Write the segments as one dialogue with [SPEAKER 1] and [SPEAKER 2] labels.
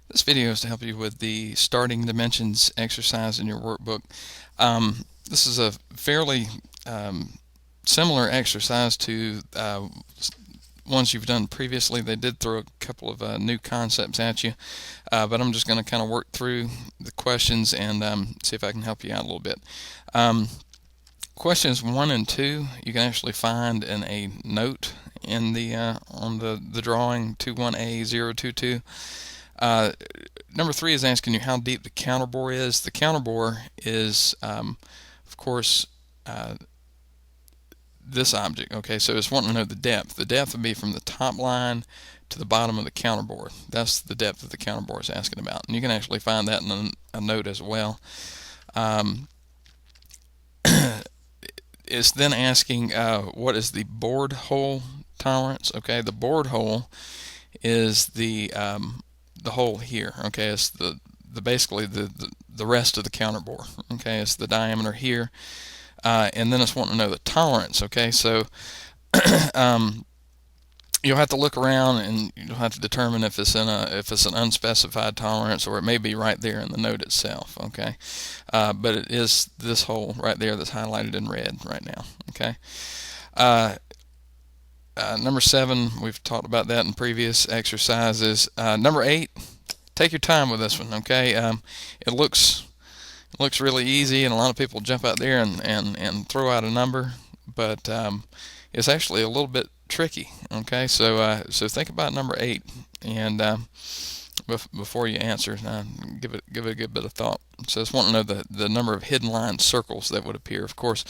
[SPEAKER 1] This video is to help you with the starting dimensions exercise in your workbook. This is a fairly similar exercise to ones you've done previously. They did throw a couple of new concepts at you, but I'm just going to kind of work through the questions and see if I can help you out a little bit. Questions 1 and 2 you can actually find in a note in the on the drawing 21A022. Number 3 is asking you how deep the counterbore is. The counterbore is, of course, this object. Okay, so it's wanting to know the depth. The depth would be from the top line to the bottom of the counterbore. That's the depth that the counterbore is asking about. And you can actually find that in a note as well. It's then asking what is the board hole tolerance. Okay, the board hole is the hole here. Okay, it's the basically the rest of the counterbore. Okay, it's the diameter here, and then it's wanting to know the tolerance. Okay, so you'll have to look around and you'll have to determine if it's an unspecified tolerance, or it may be right there in the note itself. Okay, but it is this hole right there that's highlighted in red right now. Okay. Number 7, we've talked about that in previous exercises. Number 8, take your time with this one. Okay, it looks really easy, and a lot of people jump out there and throw out a number, but it's actually a little bit tricky. Okay, so think about number 8, and before you answer, give it a good bit of thought. So it's wanting to know the number of hidden line circles that would appear. Of course,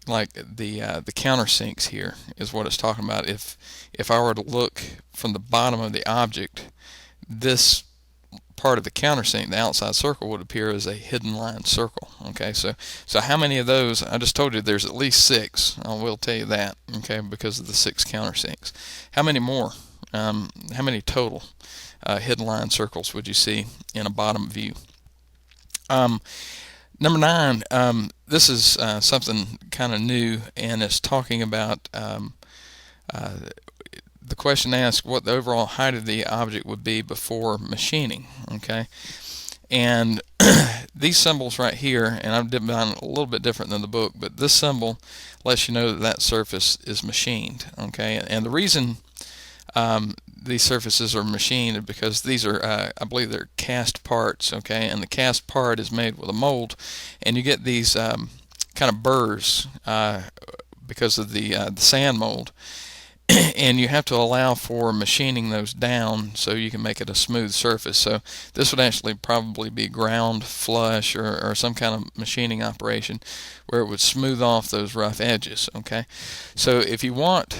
[SPEAKER 1] like the countersinks here is what it's talking about. If I were to look from the bottom of the object, this part of the countersink, the outside circle, would appear as a hidden line circle. Okay, so how many of those? I just told you there's at least 6. I will tell you that. Okay, because of the 6 countersinks. How many more? How many total hidden line circles would you see in a bottom view? Number 9, this is something kind of new, and it's talking about the question asks what the overall height of the object would be before machining. Okay, and these symbols right here, and I've done a little bit different than the book, but this symbol lets you know that surface is machined. Okay, and the reason these surfaces are machined because these are, I believe they're cast parts. Okay, and the cast part is made with a mold, and you get these kind of burrs because of the sand mold, and you have to allow for machining those down so you can make it a smooth surface. So this would actually probably be ground flush or some kind of machining operation where it would smooth off those rough edges. Okay, so if you want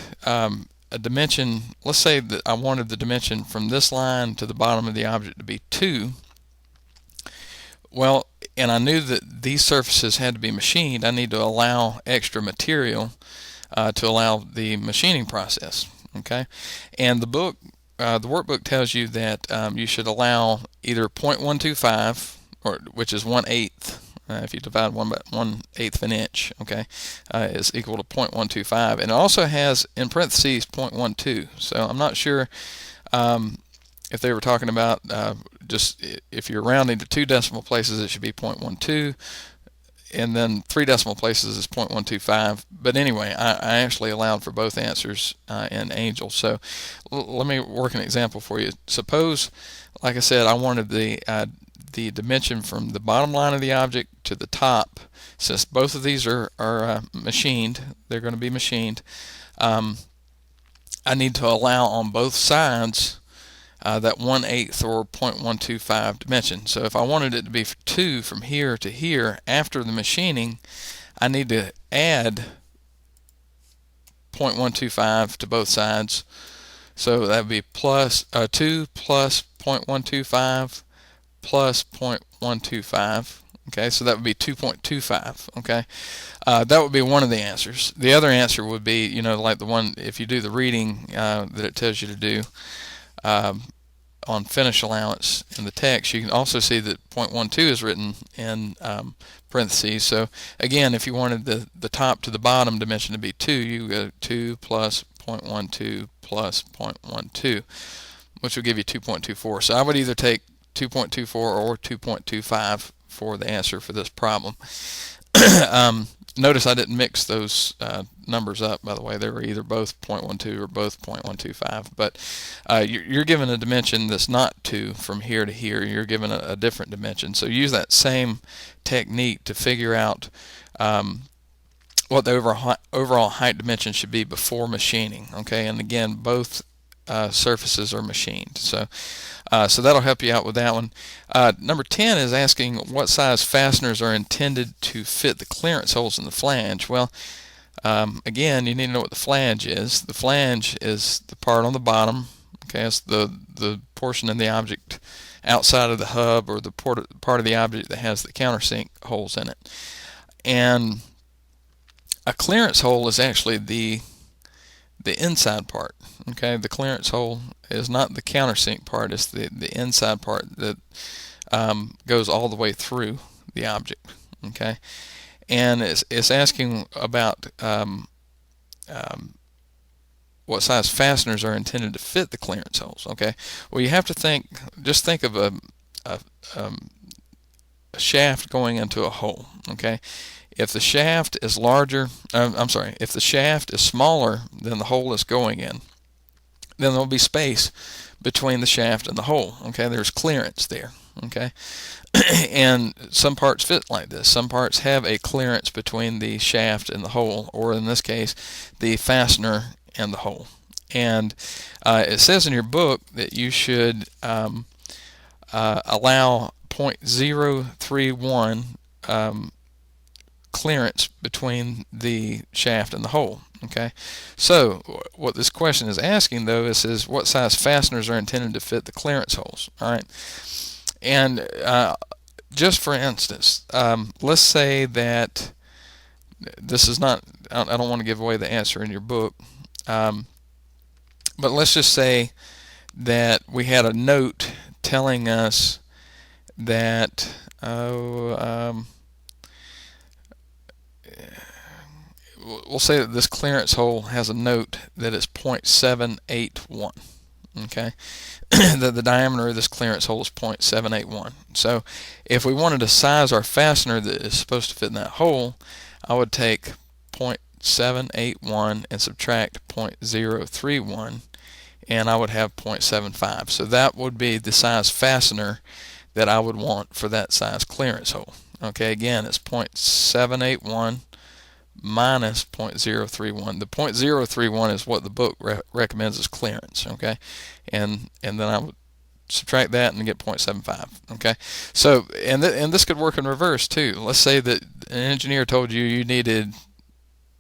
[SPEAKER 1] a dimension, let's say that I wanted the dimension from this line to the bottom of the object to be 2. Well, and I knew that these surfaces had to be machined, I need to allow extra material to allow the machining process. Okay, and the workbook tells you that you should allow either 0.125, or which is 1/8. If you divide 1/8 of an inch, okay, is equal to 0.125, and it also has in parentheses 0.12. So I'm not sure if they were talking about just if you're rounding to 2 decimal places, it should be 0.12, and then 3 decimal places is 0.125. But anyway, I actually allowed for both answers in Angel. So let me work an example for you. Suppose, like I said, I wanted the dimension from the bottom line of the object to the top. Since both of these are machined, they're going to be machined, I need to allow on both sides that 1/8 or 0.125 dimension. So if I wanted it to be 2 from here to here after the machining, I need to add 0.125 to both sides. So that would be plus 2 plus 0.125 plus 0.125. Okay, so that would be 2.25. Okay, that would be one of the answers. The other answer would be, like the one, if you do the reading that it tells you to do on finish allowance in the text, you can also see that 0.12 is written in parentheses. So again, if you wanted the top to the bottom dimension to be 2, you go 2 plus 0.12 plus 0.12. which will give you 2.24. So I would either take 2.24 or 2.25 for the answer for this problem. Notice I didn't mix those numbers up, by the way. They were either both 0.12 or both 0.125. But you're given a dimension that's not 2 from here to here. You're given a different dimension. So use that same technique to figure out what the overall height dimension should be before machining. Okay, and again, both surfaces are machined. So that'll help you out with that one. Number 10 is asking what size fasteners are intended to fit the clearance holes in the flange. Well, again, you need to know what the flange is. The flange is the part on the bottom. Okay, it's the portion in the object outside of the hub, or the part of the object that has the countersink holes in it. And a clearance hole is actually the inside part. Okay, the clearance hole is not the countersink part, it's the inside part that goes all the way through the object. Okay, and it's asking about what size fasteners are intended to fit the clearance holes. Okay, well, you have to just think of a shaft going into a hole. Okay, if the shaft is if the shaft is smaller than the hole it's going in, then there'll be space between the shaft and the hole. Okay, there's clearance there. Okay, and some parts fit like this. Some parts have a clearance between the shaft and the hole, or in this case, the fastener and the hole. And it says in your book that you should allow 0.031 clearance between the shaft and the hole. Okay, so what this question is asking, though, is what size fasteners are intended to fit the clearance holes. All right, and just for instance, let's say that this is not, I don't want to give away the answer in your book, but let's just say that we had a note telling us that we'll say that this clearance hole has a note that it's 0.781. Okay, that the diameter of this clearance hole is 0.781. So if we wanted to size our fastener that is supposed to fit in that hole, I would take 0.781 and subtract 0.031, and I would have 0.75. So that would be the size fastener that I would want for that size clearance hole. Okay, again, it's 0.781 minus 0.031. The 0.031 is what the book recommends as clearance. Okay, and then I would subtract that and get 0.75. Okay, so and this could work in reverse too. Let's say that an engineer told you needed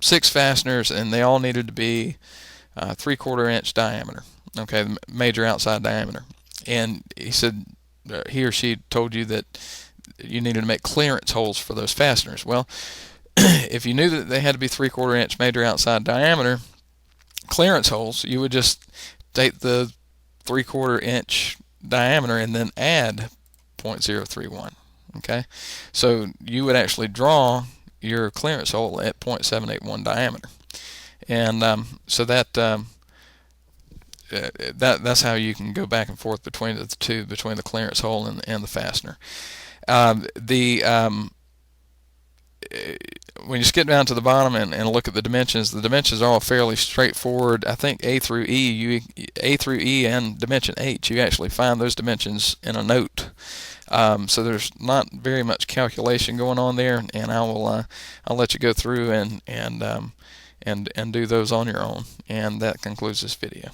[SPEAKER 1] 6 fasteners and they all needed to be 3/4 inch diameter. Okay, the major outside diameter. And he or she told you that you needed to make clearance holes for those fasteners. Well, if you knew that they had to be 3/4 inch major outside diameter clearance holes, you would just take the 3/4 inch diameter and then add 0.031. Okay, so you would actually draw your clearance hole at 0.781 diameter, and so that's how you can go back and forth between the two, between the clearance hole and the fastener. When you skip down to the bottom and look at the dimensions are all fairly straightforward. I think A through E and dimension H, you actually find those dimensions in a note. So there's not very much calculation going on there, and I'll let you go through and do those on your own. And that concludes this video.